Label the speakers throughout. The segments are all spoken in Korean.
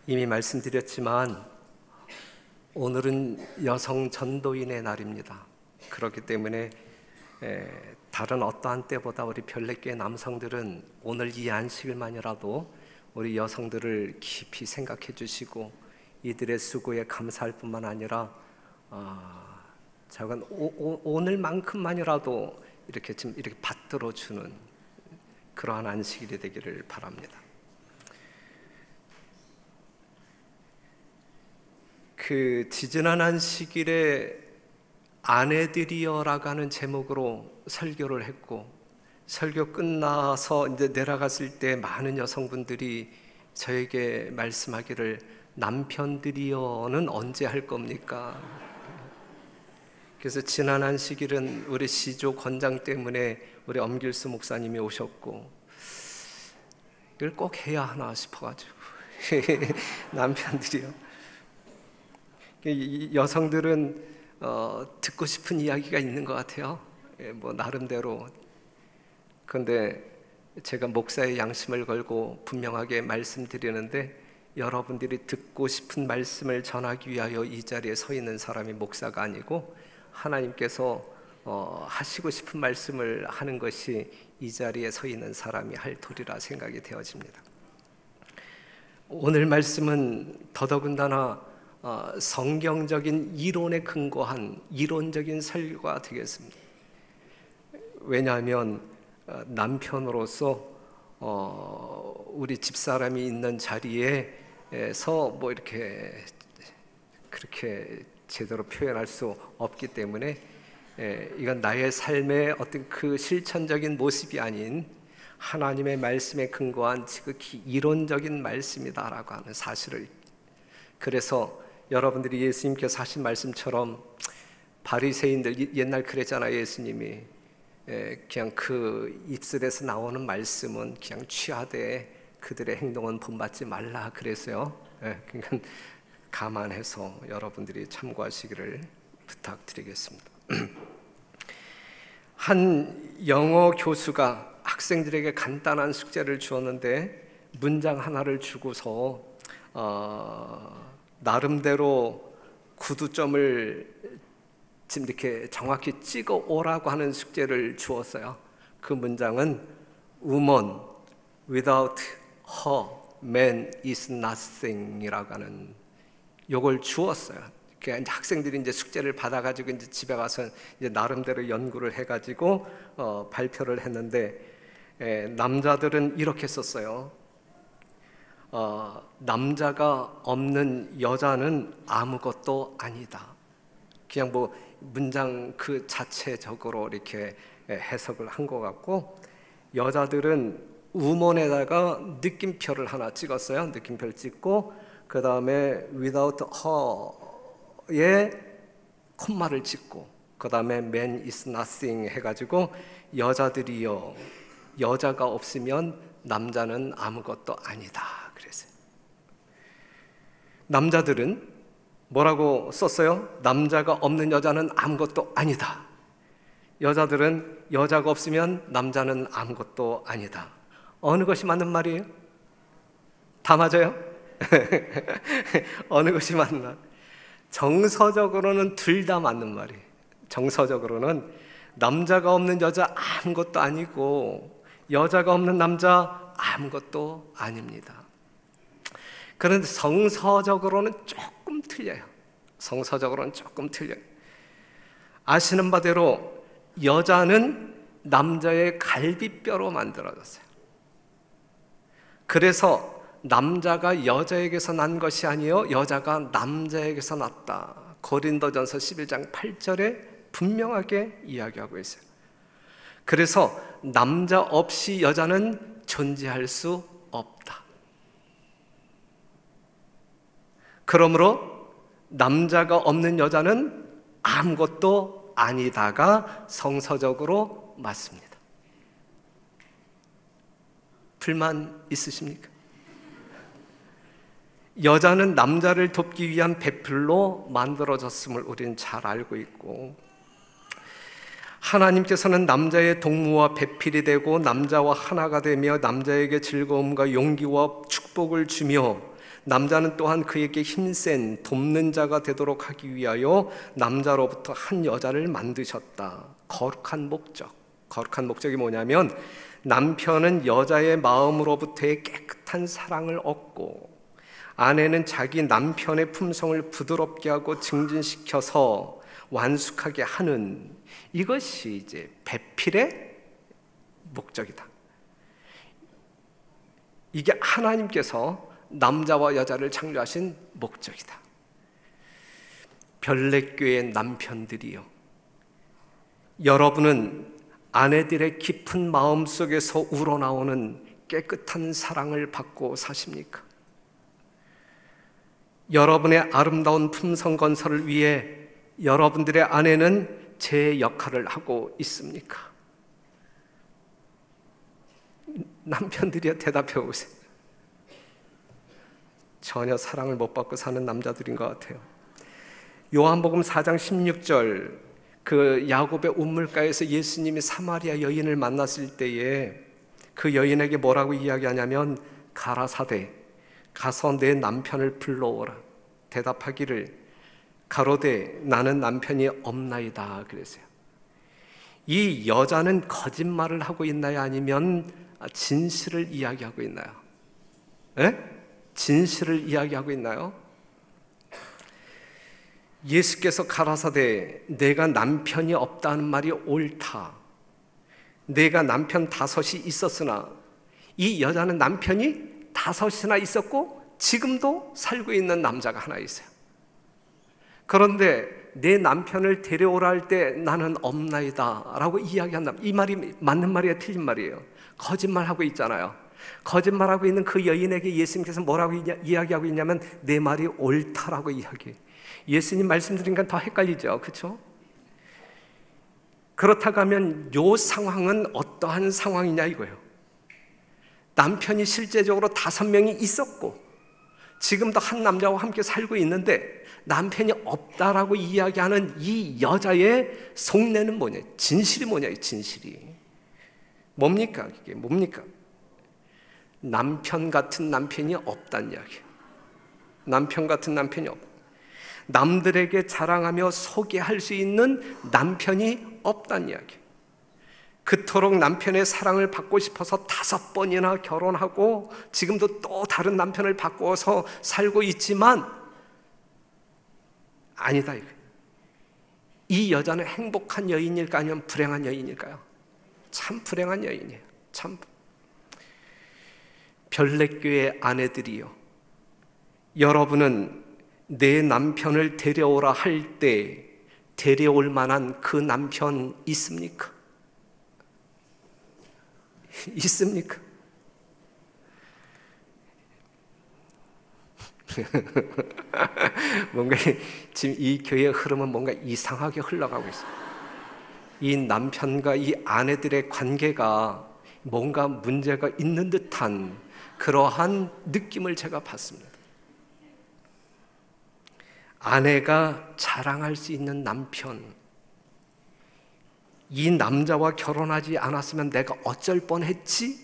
Speaker 1: 이미 말씀드렸지만 오늘은 여성 전도인의 날입니다. 그렇기 때문에 다른 어떠한 때보다 우리 별내교회 남성들은 오늘 이 안식일만이라도 우리 여성들을 깊이 생각해 주시고 이들의 수고에 감사할 뿐만 아니라 작은 오늘만큼만이라도 이렇게 받들어 주는 그러한 안식일이 되기를 바랍니다. 그 지지난 안식일에 아내들이여라고 하는 제목으로 설교를 했고, 설교 끝나서 이제 내려갔을 때 많은 여성분들이 저에게 말씀하기를 남편들이여는 언제 할 겁니까? 그래서 지난 안식일은 우리 시조 권장 때문에 우리 엄길수 목사님이 오셨고, 이걸 꼭 해야 하나 싶어가지고 남편들이요. 여성들은 듣고 싶은 이야기가 있는 것 같아요. 뭐 나름대로. 그런데 제가 목사의 양심을 걸고 분명하게 말씀드리는데, 여러분들이 듣고 싶은 말씀을 전하기 위하여 이 자리에 서 있는 사람이 목사가 아니고 하나님께서 하시고 싶은 말씀을 하는 것이 이 자리에 서 있는 사람이 할 도리라 생각이 되어집니다. 오늘 말씀은 더더군다나 성경적인 이론에 근거한 이론적인 설교가 되겠습니다. 왜냐하면 남편으로서 우리 집사람이 있는 자리에서 뭐 이렇게 그렇게 제대로 표현할 수 없기 때문에 이건 나의 삶의 어떤 그 실천적인 모습이 아닌 하나님의 말씀에 근거한 지극히 이론적인 말씀이다라고 하는 사실을, 그래서 여러분들이 예수님께서 하신 말씀처럼 바리새인들 옛날 그랬잖아요. 예수님이 그냥 그 입술에서 나오는 말씀은 그냥 취하되 그들의 행동은 본받지 말라 그랬어요. 그러니까 감안해서 여러분들이 참고하시기를 부탁드리겠습니다. 한 영어 교수가 학생들에게 간단한 숙제를 주었는데 문장 하나를 주고서 나름대로 구두점을 지금 이렇게 정확히 찍어 오라고 하는 숙제를 주었어요. 그 문장은 Woman without her man is nothing 이라고 하는 요걸 주었어요. 그러니까 이제 학생들이 이제 숙제를 받아가지고 이제 집에 가서 이제 나름대로 연구를 해가지고 발표를 했는데, 남자들은 이렇게 썼어요. 남자가 없는 여자는 아무것도 아니다. 그냥 뭐 문장 그 자체적으로 이렇게 해석을 한 것 같고, 여자들은 우먼에다가 느낌표를 하나 찍었어요. 느낌표를 찍고 그 다음에 without her에 콤마를 찍고 그 다음에 man is nothing 해가지고 여자들이요, 여자가 없으면 남자는 아무것도 아니다 그랬어요. 남자들은 뭐라고 썼어요? 남자가 없는 여자는 아무것도 아니다. 여자들은 여자가 없으면 남자는 아무것도 아니다. 어느 것이 맞는 말이에요? 다 맞아요? 어느 것이 맞나? 정서적으로는 둘 다 맞는 말이에요. 정서적으로는 남자가 없는 여자 아무것도 아니고 여자가 없는 남자 아무것도 아닙니다. 그런데 성서적으로는 조금 틀려요. 성서적으로는 조금 틀려요. 아시는 바대로 여자는 남자의 갈비뼈로 만들어졌어요. 그래서 남자가 여자에게서 난 것이 아니요 여자가 남자에게서 났다. 고린도전서 11장 8절에 분명하게 이야기하고 있어요. 그래서 남자 없이 여자는 존재할 수 없다. 그러므로 남자가 없는 여자는 아무것도 아니다가 성서적으로 맞습니다. 불만 있으십니까? 여자는 남자를 돕기 위한 배필로 만들어졌음을 우리는 잘 알고 있고, 하나님께서는 남자의 동무와 배필이 되고 남자와 하나가 되며 남자에게 즐거움과 용기와 축복을 주며 남자는 또한 그에게 힘센 돕는 자가 되도록 하기 위하여 남자로부터 한 여자를 만드셨다. 거룩한 목적. 거룩한 목적이 뭐냐면 남편은 여자의 마음으로부터의 깨끗한 사랑을 얻고 아내는 자기 남편의 품성을 부드럽게 하고 증진시켜서 완숙하게 하는, 이것이 이제 배필의 목적이다. 이게 하나님께서 남자와 여자를 창조하신 목적이다. 별내교의 남편들이요, 여러분은 아내들의 깊은 마음 속에서 우러나오는 깨끗한 사랑을 받고 사십니까? 여러분의 아름다운 품성 건설을 위해 여러분들의 아내는 제 역할을 하고 있습니까? 남편들이여 대답해 보세요. 전혀 사랑을 못 받고 사는 남자들인 것 같아요. 요한복음 4장 16절, 그 야곱의 우물가에서 예수님이 사마리아 여인을 만났을 때에 그 여인에게 뭐라고 이야기하냐면 가라사대 가서 내 남편을 불러오라. 대답하기를 가로되 나는 남편이 없나이다 그랬어요. 이 여자는 거짓말을 하고 있나요? 아니면 진실을 이야기하고 있나요? 에? 진실을 이야기하고 있나요? 예수께서 가라사대 내가 남편이 없다는 말이 옳다. 내가 남편 5이 있었으나 이 여자는 남편이 5이나 있었고 지금도 살고 있는 남자가 하나 있어요. 그런데 내 남편을 데려오라 할 때 나는 없나이다 라고 이야기한다. 이 말이 맞는 말이에요? 틀린 말이에요? 거짓말하고 있잖아요. 거짓말하고 있는 그 여인에게 예수님께서 뭐라고 이야기하고 있냐면 내 말이 옳다라고 이야기해요. 예수님 말씀드리니까 더 헷갈리죠, 그렇죠? 그렇다고 하면 이 상황은 어떠한 상황이냐 이거예요. 남편이 실제적으로 5명이 있었고 지금도 한 남자와 함께 살고 있는데 남편이 없다라고 이야기하는 이 여자의 속내는 뭐냐? 진실이 뭐냐? 진실이 뭡니까? 이게 뭡니까? 남편 같은 남편이 없다는 이야기예요. 남편 같은 남편이 없다. 남들에게 자랑하며 소개할 수 있는 남편이 없다는 이야기예요. 그토록 남편의 사랑을 받고 싶어서 5번이나 결혼하고 지금도 또 다른 남편을 바꿔서 살고 있지만 아니다 이거예요. 이 여자는 행복한 여인일까 아니면 불행한 여인일까요? 참 불행한 여인이에요. 참. 별내교의 아내들이요, 여러분은 내 남편을 데려오라 할 때 데려올 만한 그 남편 있습니까? 있습니까? 뭔가 지금 이 교회의 흐름은 뭔가 이상하게 흘러가고 있어요. 이 남편과 이 아내들의 관계가 뭔가 문제가 있는 듯한 그러한 느낌을 제가 받습니다. 아내가 자랑할 수 있는 남편, 이 남자와 결혼하지 않았으면 내가 어쩔 뻔했지?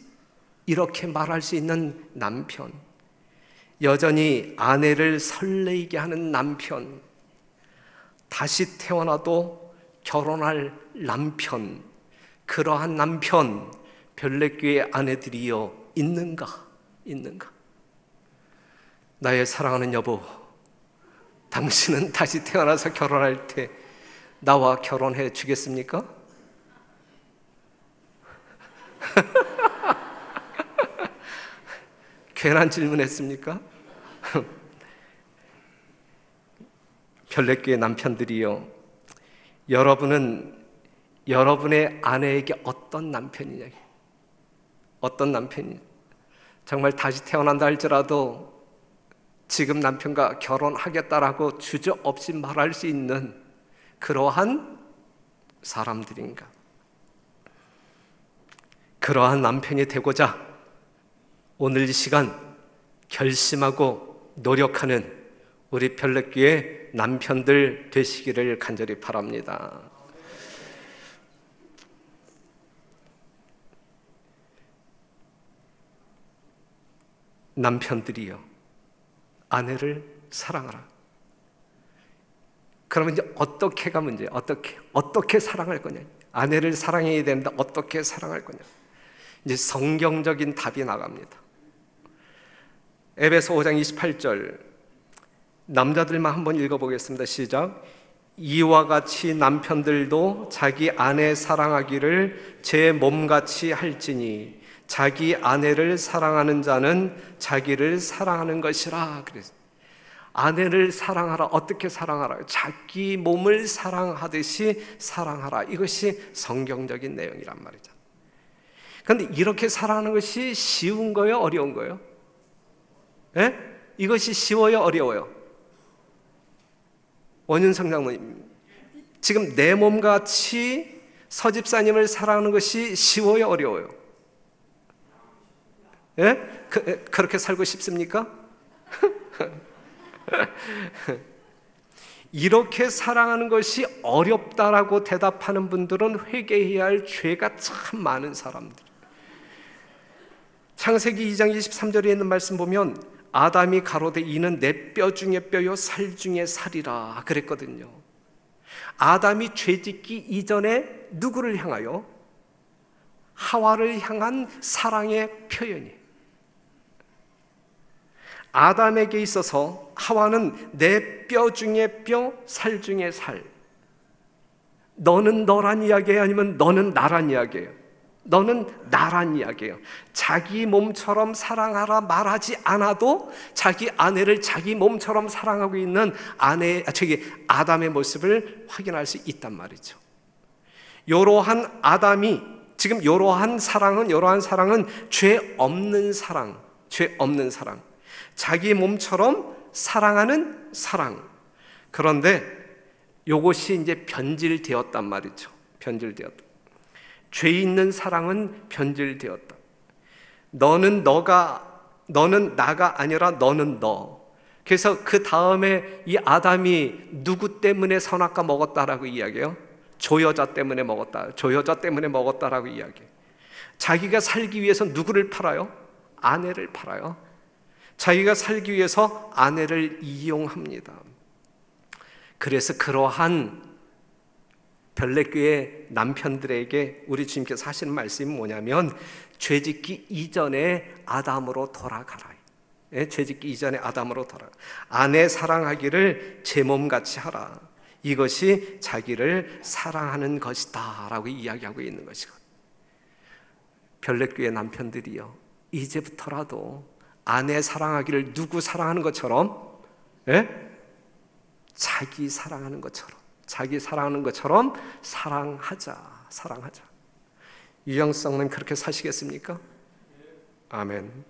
Speaker 1: 이렇게 말할 수 있는 남편, 여전히 아내를 설레이게 하는 남편, 다시 태어나도 결혼할 남편, 그러한 남편, 별내교의 아내들이여 있는가? 있는가? 나의 사랑하는 여보, 당신은 다시 태어나서 결혼할 때 나와 결혼해 주겠습니까? 괜한 질문했습니까? 별내교의 남편들이요, 여러분은 여러분의 아내에게 어떤 남편이냐, 어떤 남편이냐. 정말 다시 태어난다 할지라도 지금 남편과 결혼하겠다라고 주저없이 말할 수 있는 그러한 사람들인가? 그러한 남편이 되고자 오늘 이 시간 결심하고 노력하는 우리 별내교의 남편들 되시기를 간절히 바랍니다. 남편들이요, 아내를 사랑하라. 그러면 이제 어떻게가 문제예요. 어떻게 사랑할 거냐. 아내를 사랑해야 되는데 어떻게 사랑할 거냐. 이제 성경적인 답이 나갑니다. 에베소 5장 28절 남자들만 한번 읽어보겠습니다. 시작. 이와 같이 남편들도 자기 아내 사랑하기를 제 몸같이 할지니 자기 아내를 사랑하는 자는 자기를 사랑하는 것이라. 그랬어요. 아내를 사랑하라. 어떻게 사랑하라? 자기 몸을 사랑하듯이 사랑하라. 이것이 성경적인 내용이란 말이죠. 그런데 이렇게 사랑하는 것이 쉬운 거예요? 어려운 거예요? 예? 이것이 쉬워요? 어려워요? 원윤성 장로님, 지금 내 몸같이 서집사님을 사랑하는 것이 쉬워요? 어려워요? 예? 그렇게 살고 싶습니까? 이렇게 사랑하는 것이 어렵다라고 대답하는 분들은 회개해야 할 죄가 참 많은 사람들. 창세기 2장 23절에 있는 말씀 보면 아담이 가로되 이는 내 뼈 중에 뼈요 살 중에 살이라 그랬거든요. 아담이 죄짓기 이전에 누구를 향하여? 하와를 향한 사랑의 표현이에요. 아담에게 있어서 하와는 내 뼈 중에 뼈, 살 중에 살. 너는 너란 이야기예요? 아니면 너는 나란 이야기예요? 너는 나란 이야기예요. 자기 몸처럼 사랑하라 말하지 않아도 자기 아내를 자기 몸처럼 사랑하고 있는 아담의 모습을 확인할 수 있단 말이죠. 이러한 아담이 지금 이러한 사랑은 죄 없는 사랑, 자기 몸처럼 사랑하는 사랑. 그런데 이것이 이제 변질되었단 말이죠. 변질되었다. 죄 있는 사랑은 변질되었다. 너는 나가 아니라 너는 너. 그래서 그 다음에 이 아담이 누구 때문에 선악과 먹었다라고 이야기해요? 조여자 때문에 먹었다라고 이야기해요. 자기가 살기 위해서 누구를 팔아요? 아내를 팔아요. 자기가 살기 위해서 아내를 이용합니다. 그래서 그러한 별내교회 남편들에게 우리 주님께서 하시는 말씀이 뭐냐면 죄짓기 이전에 아담으로 돌아가라. 죄짓기 이전에 아담으로 돌아가. 아내 사랑하기를 제 몸같이 하라. 이것이 자기를 사랑하는 것이다 라고 이야기하고 있는 것이거든요. 별내교회 남편들이요, 이제부터라도 아내 사랑하기를 누구 사랑하는 것처럼, 자기 사랑하는 것처럼 사랑하자. 유영성은 그렇게 사시겠습니까? 아멘.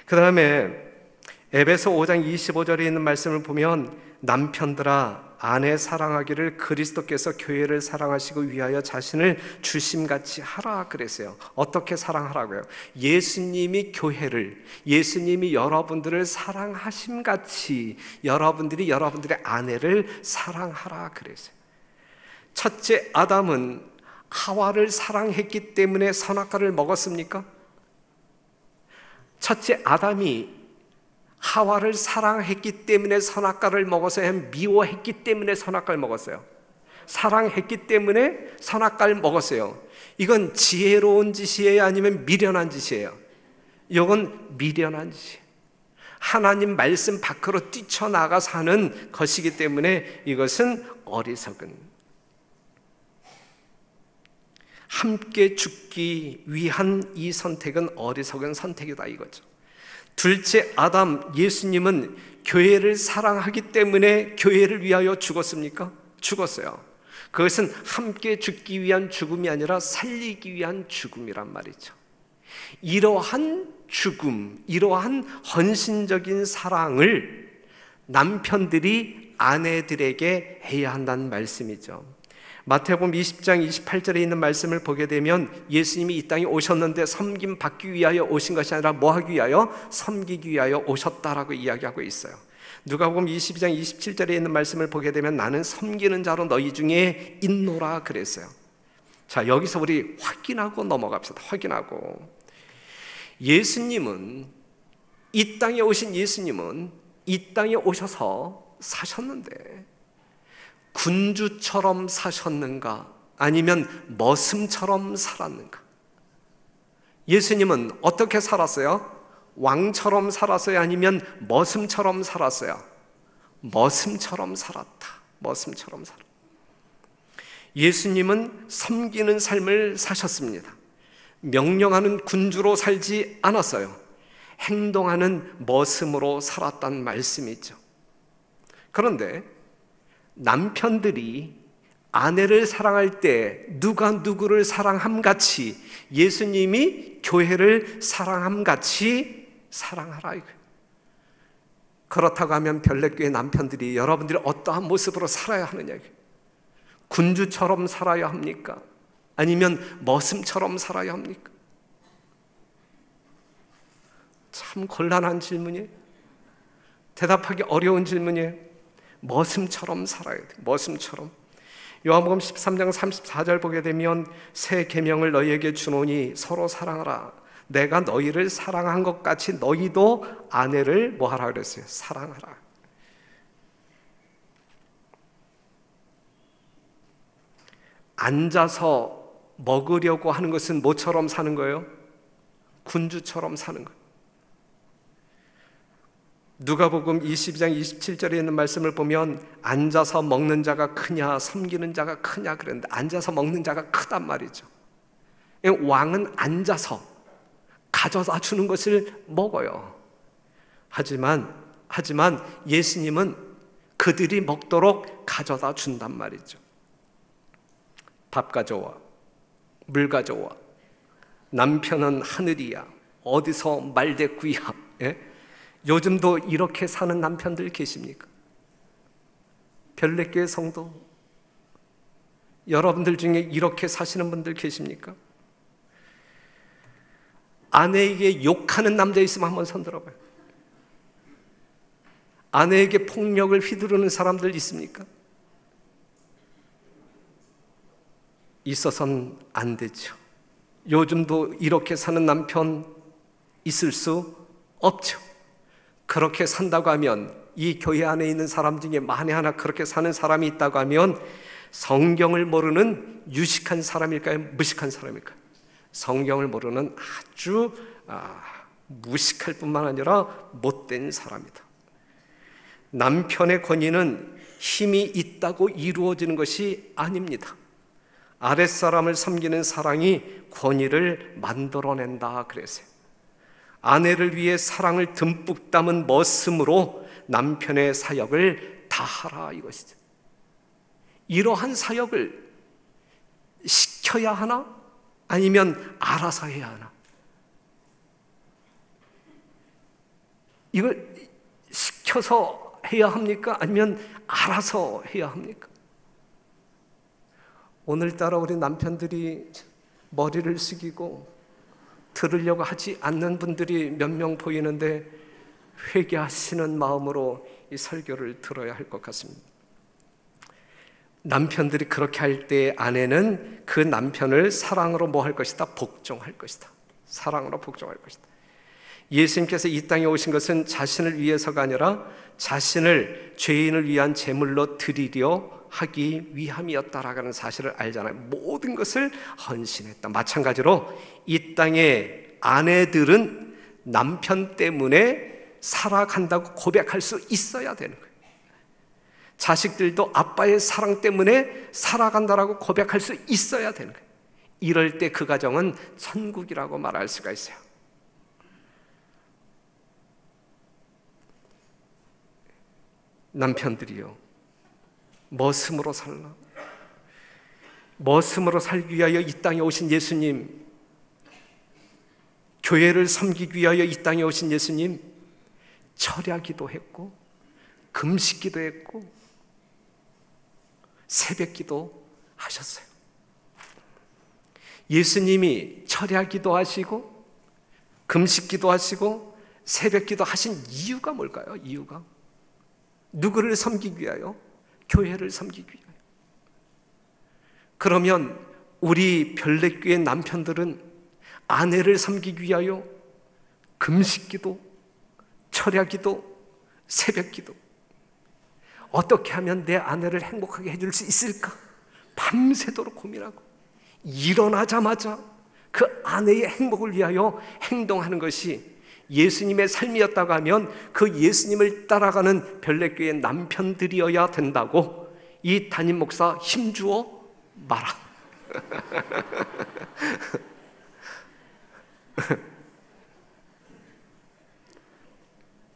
Speaker 1: 그 다음에 에베소 5장 25절에 있는 말씀을 보면 남편들아 아내 사랑하기를 그리스도께서 교회를 사랑하시고 위하여 자신을 주심같이 하라 그랬어요. 어떻게 사랑하라고요? 예수님이 여러분들을 사랑하심같이 여러분들이 여러분들의 아내를 사랑하라 그랬어요. 첫째 아담은 하와를 사랑했기 때문에 선악과를 먹었습니까? 첫째 아담이 하와를 사랑했기 때문에 선악과를 먹었어요? 미워했기 때문에 선악과를 먹었어요? 사랑했기 때문에 선악과를 먹었어요. 이건 지혜로운 짓이에요? 아니면 미련한 짓이에요? 이건 미련한 짓이에요. 하나님 말씀 밖으로 뛰쳐나가서 하는 것이기 때문에 이것은 어리석은, 함께 죽기 위한 이 선택은 어리석은 선택이다 이거죠. 둘째 아담 예수님은 교회를 사랑하기 때문에 교회를 위하여 죽었습니까? 죽었어요. 그것은 함께 죽기 위한 죽음이 아니라 살리기 위한 죽음이란 말이죠. 이러한 죽음, 이러한 헌신적인 사랑을 남편들이 아내들에게 해야 한다는 말씀이죠. 마태복음 20장 28절에 있는 말씀을 보게 되면 예수님이 이 땅에 오셨는데 섬김 받기 위하여 오신 것이 아니라 뭐 하기 위하여? 섬기기 위하여 오셨다라고 이야기하고 있어요. 누가복음 22장 27절에 있는 말씀을 보게 되면 나는 섬기는 자로 너희 중에 있노라 그랬어요. 자, 여기서 우리 확인하고 넘어갑시다. 확인하고. 예수님은, 이 땅에 오신 예수님은 이 땅에 오셔서 사셨는데 군주처럼 사셨는가? 아니면 머슴처럼 살았는가? 예수님은 어떻게 살았어요? 왕처럼 살았어요? 아니면 머슴처럼 살았어요? 머슴처럼 살았다. 머슴처럼 살았다. 예수님은 섬기는 삶을 사셨습니다. 명령하는 군주로 살지 않았어요. 행동하는 머슴으로 살았다는 말씀이죠. 그런데 남편들이 아내를 사랑할 때 누가 누구를 사랑함같이 예수님이 교회를 사랑함같이 사랑하라 이거예요. 그렇다고 하면 별내교회 남편들이 여러분들이 어떠한 모습으로 살아야 하느냐 이거예요. 군주처럼 살아야 합니까? 아니면 머슴처럼 살아야 합니까? 참 곤란한 질문이에요. 대답하기 어려운 질문이에요. 머슴처럼 살아야 돼요. 머슴처럼. 요한복음 13장 34절 보게 되면 새 계명을 너희에게 주노니 서로 사랑하라. 내가 너희를 사랑한 것 같이 너희도 아내를 뭐하라 그랬어요? 사랑하라. 앉아서 먹으려고 하는 것은 뭐처럼 사는 거예요? 군주처럼 사는 거예요. 누가복음 22장 27절에 있는 말씀을 보면 앉아서 먹는 자가 크냐 섬기는 자가 크냐 그랬는데 앉아서 먹는 자가 크단 말이죠. 왕은 앉아서 가져다 주는 것을 먹어요. 하지만 예수님은 그들이 먹도록 가져다 준단 말이죠. 밥 가져와, 물 가져와, 남편은 하늘이야, 어디서 말대꾸야. 예? 요즘도 이렇게 사는 남편들 계십니까? 별내교회 성도 여러분들 중에 이렇게 사시는 분들 계십니까? 아내에게 욕하는 남자 있으면 한번 손 들어봐요. 아내에게 폭력을 휘두르는 사람들 있습니까? 있어서는 안 되죠. 요즘도 이렇게 사는 남편 있을 수 없죠. 그렇게 산다고 하면 이 교회 안에 있는 사람 중에 만에 하나 그렇게 사는 사람이 있다고 하면 성경을 모르는 유식한 사람일까요? 무식한 사람일까요? 성경을 모르는 아주 무식할 뿐만 아니라 못된 사람이다. 남편의 권위는 힘이 있다고 이루어지는 것이 아닙니다. 아랫사람을 섬기는 사랑이 권위를 만들어낸다 그랬어요. 아내를 위해 사랑을 듬뿍 담은 머슴으로 남편의 사역을 다하라 이것이죠. 이러한 사역을 시켜야 하나? 아니면 알아서 해야 하나? 이걸 시켜서 해야 합니까? 아니면 알아서 해야 합니까? 오늘따라 우리 남편들이 머리를 숙이고 들으려고 하지 않는 분들이 몇 명 보이는데 회개하시는 마음으로 이 설교를 들어야 할 것 같습니다. 남편들이 그렇게 할 때 아내는 그 남편을 사랑으로 뭐 할 것이다? 복종할 것이다. 사랑으로 복종할 것이다. 예수님께서 이 땅에 오신 것은 자신을 위해서가 아니라 자신을 죄인을 위한 제물로 드리려 하기 위함이었다라는 사실을 알잖아요. 모든 것을 헌신했다. 마찬가지로 이 땅의 아내들은 남편 때문에 살아간다고 고백할 수 있어야 되는 거예요. 자식들도 아빠의 사랑 때문에 살아간다라고 고백할 수 있어야 되는 거예요. 이럴 때 그 가정은 천국이라고 말할 수가 있어요. 남편들이요, 머슴으로 살라. 머슴으로 살기 위하여 이 땅에 오신 예수님, 교회를 섬기기 위하여 이 땅에 오신 예수님, 철야기도 했고 금식기도 했고 새벽기도 하셨어요. 예수님이 철야기도 하시고 금식기도 하시고 새벽기도 하신 이유가 뭘까요? 이유가 누구를 섬기기 위하여? 교회를 섬기기 위하여. 그러면 우리 별내교회 남편들은 아내를 섬기기 위하여 금식기도, 철야기도, 새벽기도, 어떻게 하면 내 아내를 행복하게 해줄 수 있을까? 밤새도록 고민하고 일어나자마자 그 아내의 행복을 위하여 행동하는 것이 예수님의 삶이었다고 하면 그 예수님을 따라가는 별내교회 남편들이어야 된다고 이 담임 목사 힘주어 말아.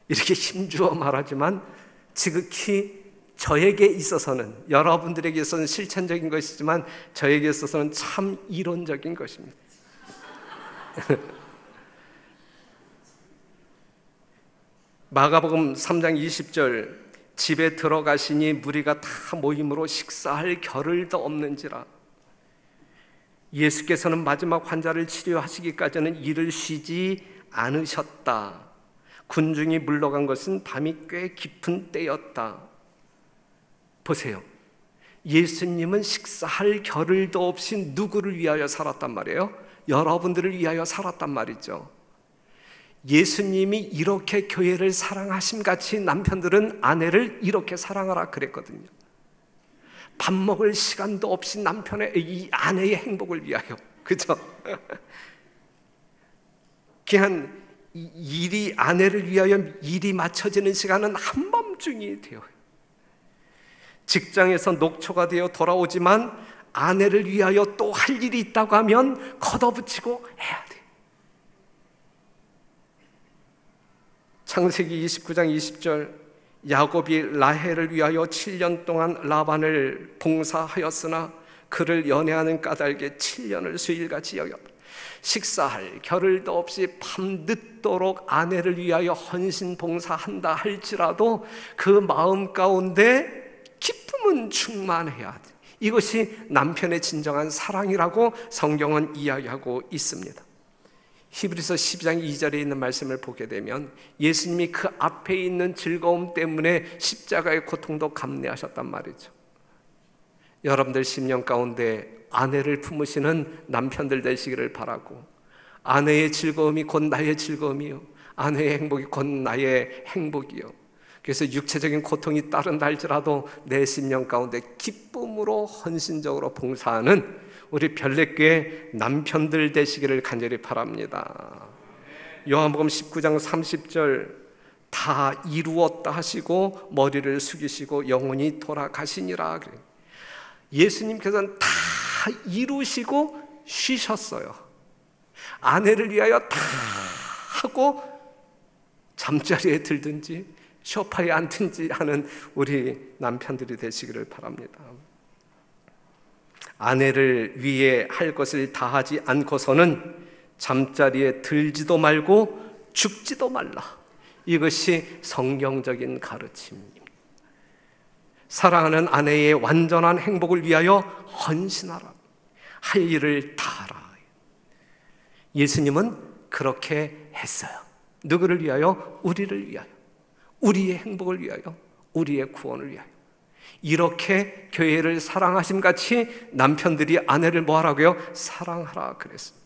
Speaker 1: 이렇게 힘주어 말하지만 지극히 저에게 있어서는, 여러분들에게 있어서는 실천적인 것이지만 저에게 있어서는 참 이론적인 것입니다. 마가복음 3장 20절, 집에 들어가시니 무리가 다 모임으로 식사할 겨를도 없는지라. 예수께서는 마지막 환자를 치료하시기까지는 일을 쉬지 않으셨다. 군중이 물러간 것은 밤이 꽤 깊은 때였다. 보세요, 예수님은 식사할 겨를도 없이 누구를 위하여 살았단 말이에요? 여러분들을 위하여 살았단 말이죠. 예수님이 이렇게 교회를 사랑하심같이 남편들은 아내를 이렇게 사랑하라 그랬거든요. 밥 먹을 시간도 없이 남편의, 이 아내의 행복을 위하여, 그죠? 그냥 일이, 아내를 위하여 일이 맞춰지는 시간은 한밤중이 되어요. 직장에서 녹초가 되어 돌아오지만 아내를 위하여 또 할 일이 있다고 하면 걷어붙이고 해야 돼. 창세기 29장 20절, 야곱이 라헬을 위하여 7년 동안 라반을 봉사하였으나 그를 연애하는 까닭에 7년을 수일같이 여겼다. 식사할 겨를도 없이 밤늦도록 아내를 위하여 헌신 봉사한다 할지라도 그 마음 가운데 기쁨은 충만해야 돼. 이것이 남편의 진정한 사랑이라고 성경은 이야기하고 있습니다. 히브리서 12장 2절에 있는 말씀을 보게 되면 예수님이 그 앞에 있는 즐거움 때문에 십자가의 고통도 감내하셨단 말이죠. 여러분들 심령 가운데 아내를 품으시는 남편들 되시기를 바라고, 아내의 즐거움이 곧 나의 즐거움이요, 아내의 행복이 곧 나의 행복이요. 그래서 육체적인 고통이 따른다 할지라도 내 심령 가운데 기쁨으로 헌신적으로 봉사하는 우리 별내교회 남편들 되시기를 간절히 바랍니다. 요한복음 19장 30절, 다 이루었다 하시고 머리를 숙이시고 영혼이 돌아가시니라. 예수님께서는 다 이루시고 쉬셨어요. 아내를 위하여 다 하고 잠자리에 들든지 소파에 앉든지 하는 우리 남편들이 되시기를 바랍니다. 아내를 위해 할 것을 다 하지 않고서는 잠자리에 들지도 말고 죽지도 말라. 이것이 성경적인 가르침입니다. 사랑하는 아내의 완전한 행복을 위하여 헌신하라. 할 일을 다 하라. 예수님은 그렇게 했어요. 누구를 위하여? 우리를 위하여, 우리의 행복을 위하여, 우리의 구원을 위하여. 이렇게 교회를 사랑하심 같이 남편들이 아내를 뭐 하라고요? 사랑하라 그랬습니다.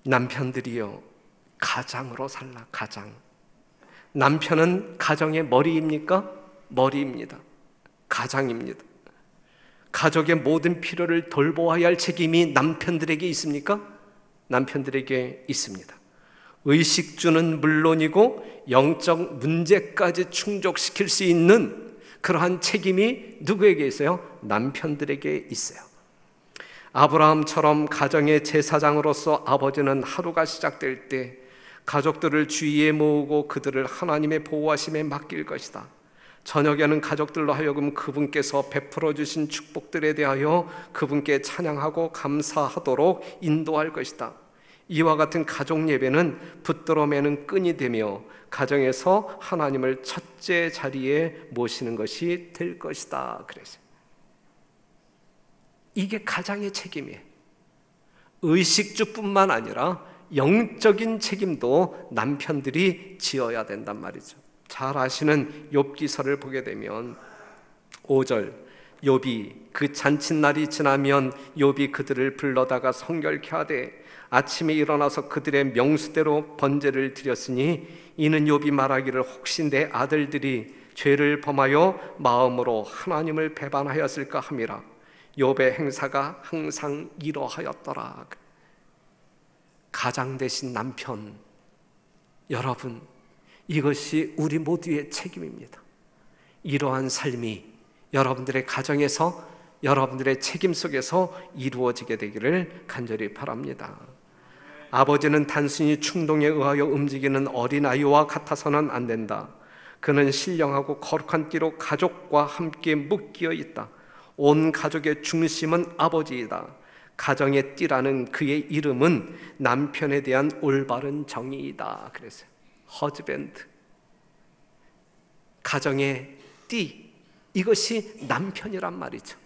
Speaker 1: 남편들이요, 가장으로 살라. 가장. 남편은 가정의 머리입니까? 머리입니다. 가장입니다. 가족의 모든 필요를 돌보아야 할 책임이 남편들에게 있습니까? 남편들에게 있습니다. 의식주는 물론이고 영적 문제까지 충족시킬 수 있는 그러한 책임이 누구에게 있어요? 남편들에게 있어요. 아브라함처럼 가정의 제사장으로서 아버지는 하루가 시작될 때 가족들을 주위에 모으고 그들을 하나님의 보호하심에 맡길 것이다. 저녁에는 가족들로 하여금 그분께서 베풀어 주신 축복들에 대하여 그분께 찬양하고 감사하도록 인도할 것이다. 이와 같은 가족 예배는 붙들어 매는 끈이 되며 가정에서 하나님을 첫째 자리에 모시는 것이 될 것이다. 그랬어요. 이게 가장의 책임이에요. 의식주뿐만 아니라 영적인 책임도 남편들이 지어야 된단 말이죠. 잘 아시는 욥기서를 보게 되면 5절, 욥이 그 잔칫날이 지나면 욥이 그들을 불러다가 성결케 하되 아침에 일어나서 그들의 명수대로 번제를 드렸으니 이는 욥이 말하기를 혹시 내 아들들이 죄를 범하여 마음으로 하나님을 배반하였을까 함이라. 욥의 행사가 항상 이러하였더라. 가장 되신 남편, 여러분, 이것이 우리 모두의 책임입니다. 이러한 삶이 여러분들의 가정에서, 여러분들의 책임 속에서 이루어지게 되기를 간절히 바랍니다. 아버지는 단순히 충동에 의하여 움직이는 어린아이와 같아서는 안 된다. 그는 신령하고 거룩한 띠로 가족과 함께 묶여 있다. 온 가족의 중심은 아버지이다. 가정의 띠라는 그의 이름은 남편에 대한 올바른 정의이다. 그랬어요. 허즈밴드, 가정의 띠, 이것이 남편이란 말이죠.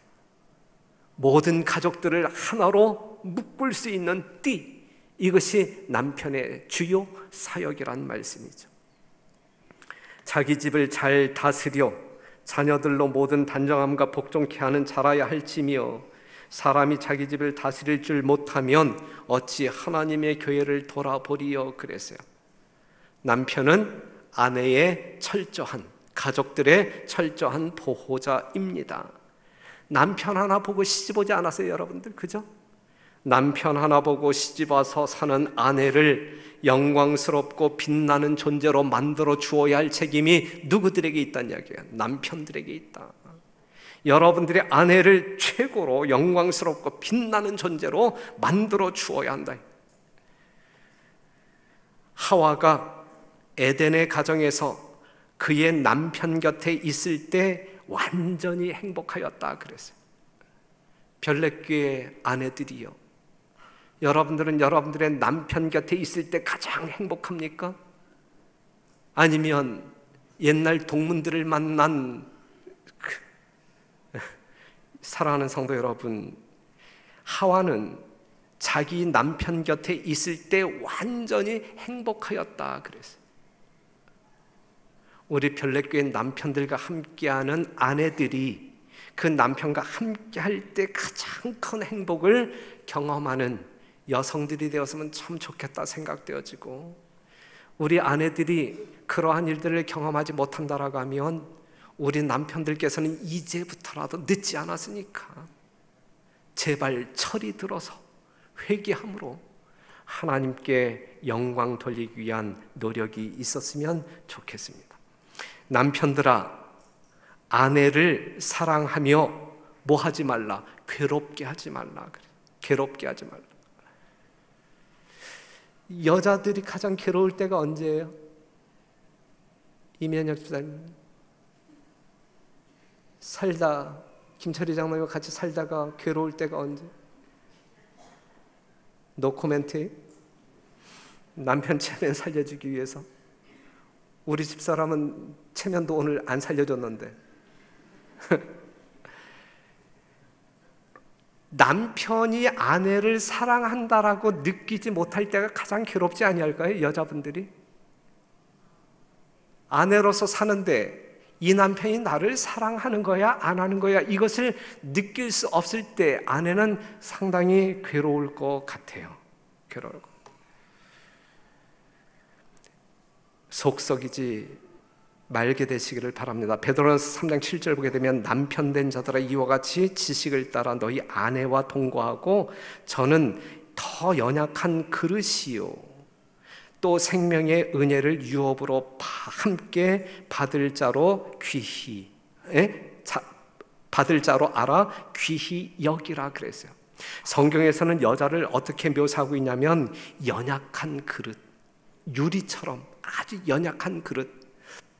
Speaker 1: 모든 가족들을 하나로 묶을 수 있는 띠, 이것이 남편의 주요 사역이란 말씀이죠. 자기 집을 잘 다스려 자녀들로 모든 단정함과 복종케 하는 자라야 할지며 사람이 자기 집을 다스릴 줄 못하면 어찌 하나님의 교회를 돌아보리요. 그랬어요. 남편은 아내의 철저한, 가족들의 철저한 보호자입니다. 남편 하나 보고 시집 오지 않았어요, 여러분들? 그죠? 남편 하나 보고 시집 와서 사는 아내를 영광스럽고 빛나는 존재로 만들어 주어야 할 책임이 누구들에게 있다는 이야기예요? 남편들에게 있다. 여러분들의 아내를 최고로 영광스럽고 빛나는 존재로 만들어 주어야 한다. 하와가 에덴의 가정에서 그의 남편 곁에 있을 때 완전히 행복하였다 그랬어요. 별내교의 아내들이요, 여러분들은 여러분들의 남편 곁에 있을 때 가장 행복합니까? 아니면 옛날 동문들을 만난 사랑하는 성도 여러분, 하와는 자기 남편 곁에 있을 때 완전히 행복하였다 그랬어요. 우리 별내교회 남편들과 함께하는 아내들이 그 남편과 함께할 때 가장 큰 행복을 경험하는 여성들이 되었으면 참 좋겠다 생각되어지고, 우리 아내들이 그러한 일들을 경험하지 못한다라고 하면 우리 남편들께서는 이제부터라도 늦지 않았으니까 제발 철이 들어서 회개함으로 하나님께 영광 돌리기 위한 노력이 있었으면 좋겠습니다. 남편들아, 아내를 사랑하며 뭐 하지 말라? 괴롭게 하지 말라. 괴롭게 하지 말라. 여자들이 가장 괴로울 때가 언제예요? 이면혁 집사님, 살다, 김철희 장로님과 같이 살다가 괴로울 때가 언제? 노코멘트. 남편 체면 살려주기 위해서 우리 집사람은 체면도 오늘 안 살려줬는데 남편이 아내를 사랑한다라고 느끼지 못할 때가 가장 괴롭지 아니할까요? 여자분들이 아내로서 사는데 이 남편이 나를 사랑하는 거야 안 하는 거야, 이것을 느낄 수 없을 때 아내는 상당히 괴로울 것 같아요. 괴로울 것. 속썩이지 말게 되시기를 바랍니다. 베드로전서 3장 7절 보게 되면 남편된 자들아 이와 같이 지식을 따라 너희 아내와 동거하고 저는 더 연약한 그릇이요 또 생명의 은혜를 유업으로 함께 받을 자로 귀히 받을 자로 알아 귀히 여기라 그랬어요. 성경에서는 여자를 어떻게 묘사하고 있냐면 연약한 그릇, 유리처럼 아주 연약한 그릇,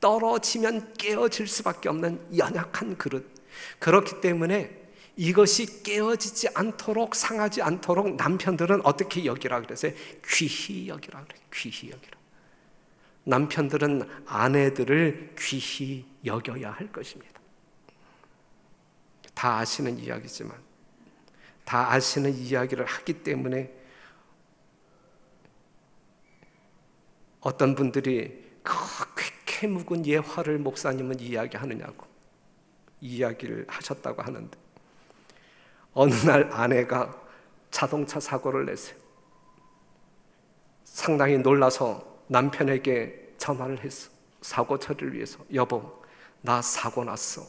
Speaker 1: 떨어지면 깨어질 수밖에 없는 연약한 그릇. 그렇기 때문에 이것이 깨어지지 않도록, 상하지 않도록 남편들은 어떻게 여기라 그랬어요? 귀히 여기라 그래요. 귀히 여기라. 남편들은 아내들을 귀히 여겨야 할 것입니다. 다 아시는 이야기지만, 다 아시는 이야기를 하기 때문에 어떤 분들이 꽤 묵은 예화를 목사님은 이야기하느냐고. 이야기를 하셨다고 하는데, 어느 날 아내가 자동차 사고를 냈어요. 상당히 놀라서 남편에게 전화를 했어. 사고 처리를 위해서. 여보, 나 사고 났어.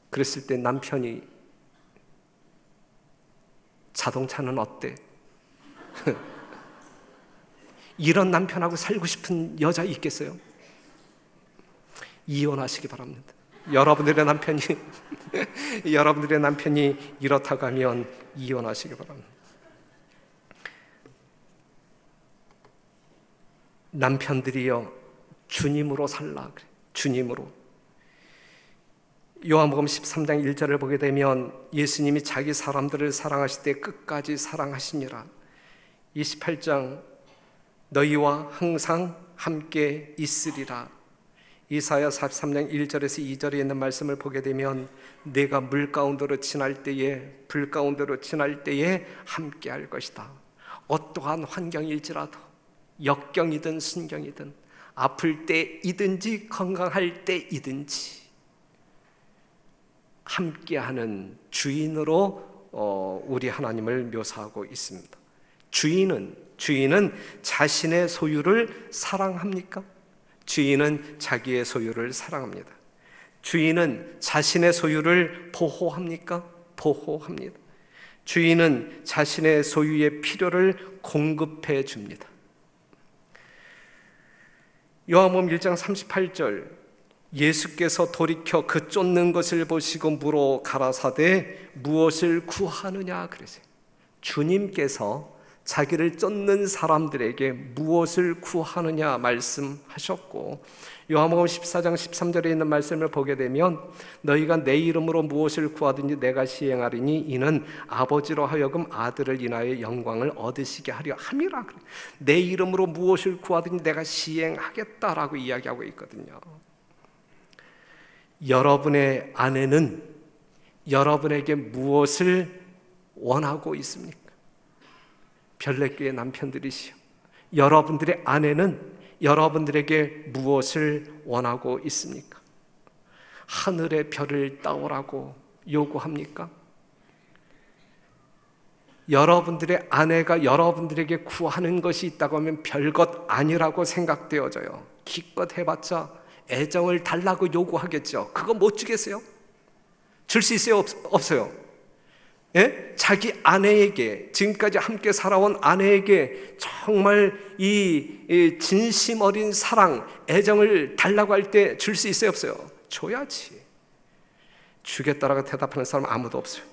Speaker 1: 그랬을 때 남편이, 자동차는 어때? 이런 남편하고 살고 싶은 여자 있겠어요? 이혼하시기 바랍니다. 여러분들의 남편이 여러분들의 남편이 이렇다고 하면 이혼하시기 바랍니다. 남편들이여, 주님으로 살라 그래. 주님으로. 요한복음 13장 1절을 보게 되면 예수님이 자기 사람들을 사랑하실 때 끝까지 사랑하시니라. 28장 너희와 항상 함께 있으리라. 이사야 43장 1절에서 2절에 있는 말씀을 보게 되면 내가 물 가운데로 지날 때에, 불 가운데로 지날 때에 함께 할 것이다. 어떠한 환경일지라도, 역경이든 순경이든, 아플 때이든지 건강할 때이든지 함께하는 주인으로 우리 하나님을 묘사하고 있습니다. 주인은 자신의 소유를 사랑합니까? 주인은 자기의 소유를 사랑합니다. 주인은 자신의 소유를 보호합니까? 보호합니다. 주인은 자신의 소유의 필요를 공급해 줍니다. 요한복음 1장 38절, 예수께서 돌이켜 그 쫓는 것을 보시고 물어 가라사대 무엇을 구하느냐 그러세요. 주님께서 자기를 쫓는 사람들에게 무엇을 구하느냐 말씀하셨고, 요한복음 14장 13절에 있는 말씀을 보게 되면 너희가 내 이름으로 무엇을 구하든지 내가 시행하리니 이는 아버지로 하여금 아들을 인하여 영광을 얻으시게 하려 함이라. 내 이름으로 무엇을 구하든지 내가 시행하겠다라고 이야기하고 있거든요. 여러분의 아내는 여러분에게 무엇을 원하고 있습니까? 별내교의 남편들이시여, 여러분들의 아내는 여러분들에게 무엇을 원하고 있습니까? 하늘의 별을 따오라고 요구합니까? 여러분들의 아내가 여러분들에게 구하는 것이 있다고 하면 별것 아니라고 생각되어져요. 기껏 해봤자 애정을 달라고 요구하겠죠. 그거 못 주겠어요? 줄 수 있어요? 없어요? 예? 자기 아내에게, 지금까지 함께 살아온 아내에게 정말 이 진심 어린 사랑, 애정을 달라고 할 때 줄 수 있어요? 없어요? 줘야지. 주겠다라고 대답하는 사람 아무도 없어요.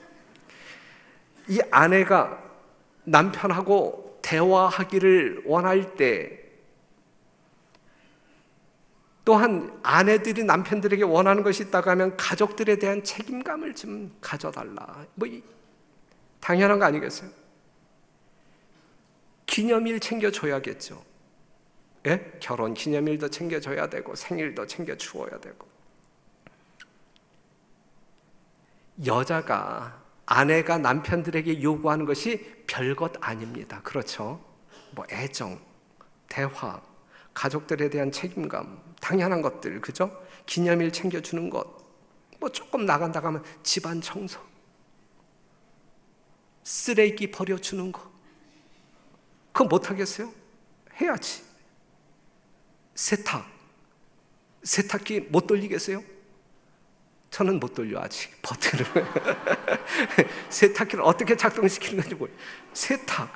Speaker 1: 이 아내가 남편하고 대화하기를 원할 때, 또한 아내들이 남편들에게 원하는 것이 있다고 하면 가족들에 대한 책임감을 좀 가져달라. 당연한 거 아니겠어요? 기념일 챙겨줘야겠죠. 예? 결혼 기념일도 챙겨줘야 되고 생일도 챙겨주어야 되고. 여자가, 아내가 남편들에게 요구하는 것이 별것 아닙니다. 그렇죠? 애정, 대화, 가족들에 대한 책임감, 당연한 것들, 그죠? 기념일 챙겨주는 것, 조금 나간다고 하면 집안 청소, 쓰레기 버려주는 거, 그거 못하겠어요? 해야지. 세탁기 못 돌리겠어요? 저는 못 돌려, 아직 버튼을. 세탁기를 어떻게 작동시키는 건지 모르겠어요. 세탁,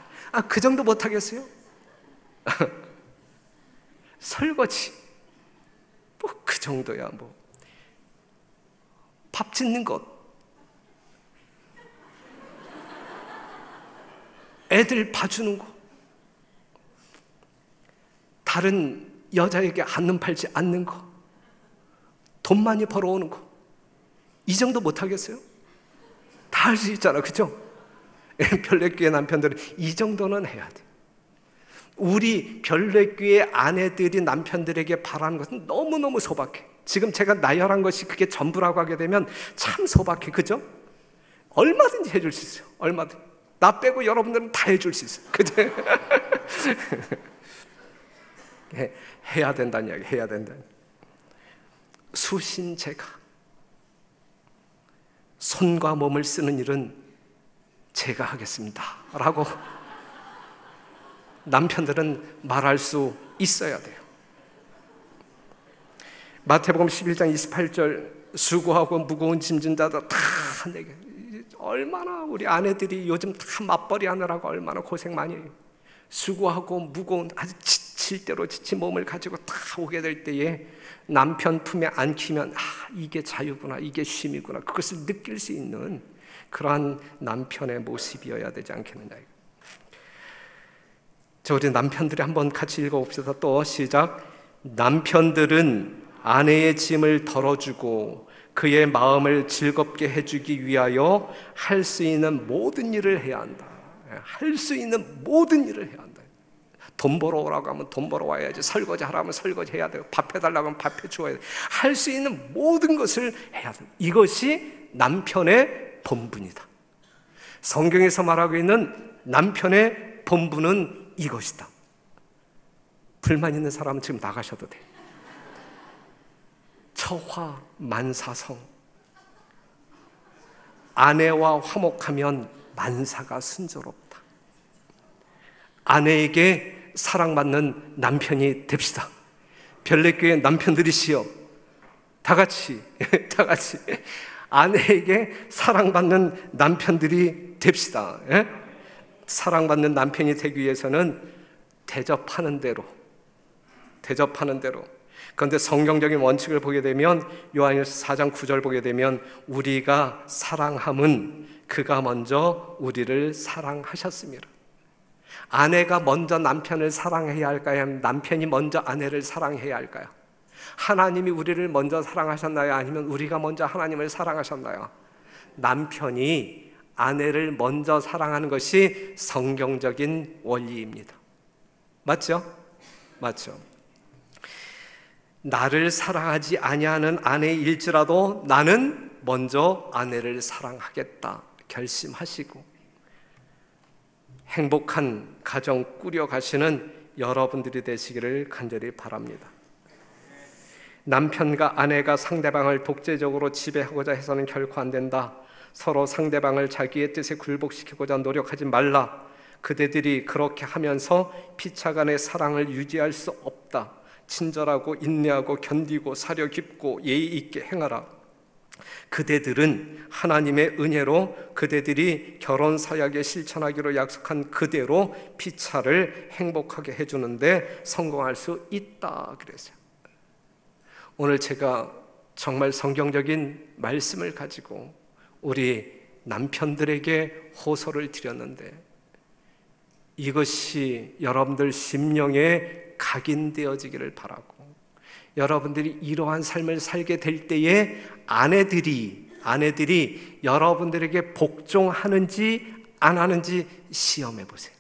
Speaker 1: 그 정도 못하겠어요? 설거지, 그 정도야. 밥 짓는 것, 애들 봐주는 거, 다른 여자에게 한눈 팔지 않는 거, 돈 많이 벌어오는 거, 이 정도 못하겠어요? 다 할 수 있잖아, 그죠? 별내교회 남편들은 이 정도는 해야 돼. 우리 별내교회 아내들이 남편들에게 바라는 것은 너무너무 소박해. 지금 제가 나열한 것이 그게 전부라고 하게 되면 참 소박해, 그죠? 얼마든지 해줄 수 있어요. 얼마든지. 나 빼고 여러분들은 다 해줄 수 있어요, 그죠? 해야 된다는 이야기, 해야 된다는. 수신제가 손과 몸을 쓰는 일은 제가 하겠습니다 라고 남편들은 말할 수 있어야 돼요. 마태복음 11장 28절, 수고하고 무거운 짐진 자들 다 내게. 얼마나 우리 아내들이 요즘 다 맞벌이 하느라고 얼마나 고생 많이 해요. 수고하고 무거운, 아주 지칠 대로 지친 몸을 가지고 다 오게 될 때에 남편 품에 안기면 이게 자유구나, 이게 쉼이구나, 그것을 느낄 수 있는 그러한 남편의 모습이어야 되지 않겠느냐. 저 우리 남편들이 한번 같이 읽어봅시다. 또 시작. 남편들은 아내의 짐을 덜어주고 그의 마음을 즐겁게 해주기 위하여 할 수 있는 모든 일을 해야 한다. 할 수 있는 모든 일을 해야 한다. 돈 벌어 오라고 하면 돈 벌어 와야지. 설거지 하라고 하면 설거지 해야 돼요. 밥 해달라고 하면 밥 해주어야 돼요. 할 수 있는 모든 것을 해야 된다. 이것이 남편의 본분이다. 성경에서 말하고 있는 남편의 본분은 이것이다. 불만 있는 사람은 지금 나가셔도 돼. 처화만사성. 아내와 화목하면 만사가 순조롭다. 아내에게 사랑받는 남편이 됩시다. 별내교회 남편들이시여, 다 같이 아내에게 사랑받는 남편들이 됩시다. 사랑받는 남편이 되기 위해서는 대접하는 대로. 그런데 성경적인 원칙을 보게 되면 요한일서 4장 9절 보게 되면 우리가 사랑함은 그가 먼저 우리를 사랑하셨습니다. 아내가 먼저 남편을 사랑해야 할까요? 아니면 남편이 먼저 아내를 사랑해야 할까요? 하나님이 우리를 먼저 사랑하셨나요? 아니면 우리가 먼저 하나님을 사랑하셨나요? 남편이 아내를 먼저 사랑하는 것이 성경적인 원리입니다. 맞죠? 나를 사랑하지 아니하는 아내일지라도 나는 먼저 아내를 사랑하겠다 결심하시고 행복한 가정 꾸려가시는 여러분들이 되시기를 간절히 바랍니다. 남편과 아내가 상대방을 독재적으로 지배하고자 해서는 결코 안 된다. 서로 상대방을 자기의 뜻에 굴복시키고자 노력하지 말라. 그대들이 그렇게 하면서 피차간의 사랑을 유지할 수 없다. 친절하고 인내하고 견디고 사려 깊고 예의 있게 행하라. 그대들은 하나님의 은혜로 그대들이 결혼 사약에 실천하기로 약속한 그대로 피차를 행복하게 해주는데 성공할 수 있다 그랬어요. 오늘 제가 정말 성경적인 말씀을 가지고 우리 남편들에게 호소를 드렸는데 이것이 여러분들 심령에 각인되어지기를 바라고, 여러분들이 이러한 삶을 살게 될 때에 아내들이 여러분들에게 복종하는지 안 하는지 시험해 보세요.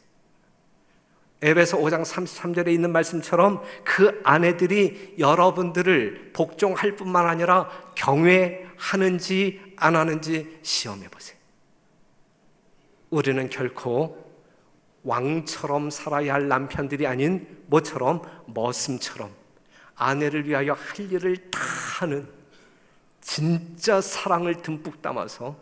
Speaker 1: 에베소 5장 33절에 있는 말씀처럼 그 아내들이 여러분들을 복종할 뿐만 아니라 경외하는지 안 하는지 시험해 보세요. 우리는 결코 왕처럼 살아야 할 남편들이 아닌 뭐처럼? 머슴처럼 아내를 위하여 할 일을 다 하는 진짜 사랑을 듬뿍 담아서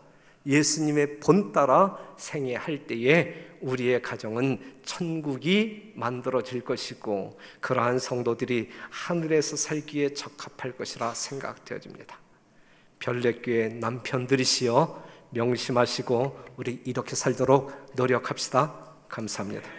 Speaker 1: 예수님의 본 따라 생애할 때에 우리의 가정은 천국이 만들어질 것이고 그러한 성도들이 하늘에서 살기에 적합할 것이라 생각되어집니다. 별내교회 남편들이시여 명심하시고 우리 이렇게 살도록 노력합시다. 감사합니다.